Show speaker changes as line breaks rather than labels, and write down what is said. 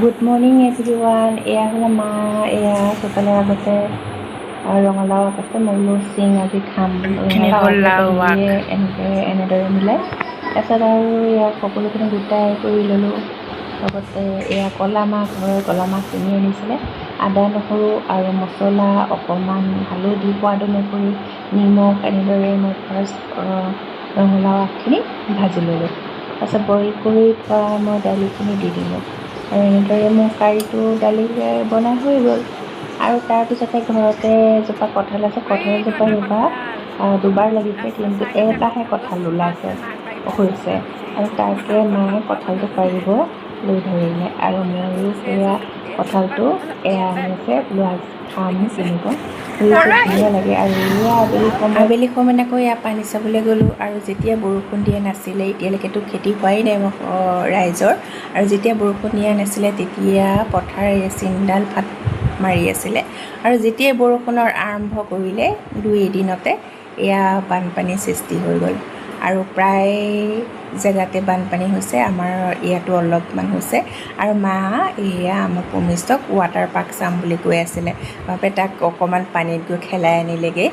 Good morning everyone. এয়া হ'ল মা, এয়া চোতালৰ আগতে ৰঙালাও আছে। মই বোলো চিং আজি খাম। ৰঙালাও আগে দালিয়ে এনেদৰে মিলাই তাৰপিছত আৰু ইয়াক সকলোখিনি গোটাই কৰি ল'লোঁ। লগতে এয়া ক'লা মাছ, ঘৰৰ ক'লা মাছ কিনি আনিছিলে। আদা নহৰু আৰু মছলা অকণমান, হালধি সোৱাদ অনুসৰি, নিমখ এনেদৰে মই ফাৰ্ষ্ট ৰঙালাও আগখিনি ভাজি ল'লোঁ। তাৰপিছত বইল কৰি থোৱা মই দালিখিনি দি দিলোঁ আৰু এনেদৰে মোৰ কাৰীটো দালি বনাই হৈ গ'ল। আৰু তাৰপিছতে ঘৰতে এজোপা কঁঠাল আছে। কঁঠালজোপা এইবাৰ দুবাৰ লাগিছে, কিন্তু এটাহে কঁঠাল ওলাইছে হৈছে আৰু তাকে মায়ে কঁঠালটো পাৰিব লৈ ধৰিলে আৰু ময়ো সেয়া কঁঠালটো এয়া আনিছে বোলো আজি খাম তিনিজন। খুব ধুনীয়া লাগে। আৰু এয়া আবেলি সময়ত আকৌ এয়া পানী চাবলৈ গ'লোঁ। আৰু যেতিয়া বৰষুণ দিয়া নাছিলে, এতিয়ালৈকেতো খেতি হোৱাই নাই ৰাইজৰ, আৰু যেতিয়া বৰষুণ দিয়া নাছিলে তেতিয়া পথাৰে চিনডাল ফাট মাৰি আছিলে। আৰু যেতিয়াই বৰষুণৰ আৰম্ভ কৰিলে, দুই এদিনতে এয়া বানপানীৰ সৃষ্টি হৈ গ'ল। আৰু প্ৰায় জেগাতে বানপানী হৈছে, আমাৰ ইয়াতো অলপমান হৈছে। আৰু মা এয়া আমাৰ প্ৰমিষ্টক ৱাটাৰ পাৰ্ক চাম বুলি কৈ আছিলে। বাপে তাক অকণমান পানীত গৈ খেলাই আনিলেগৈ।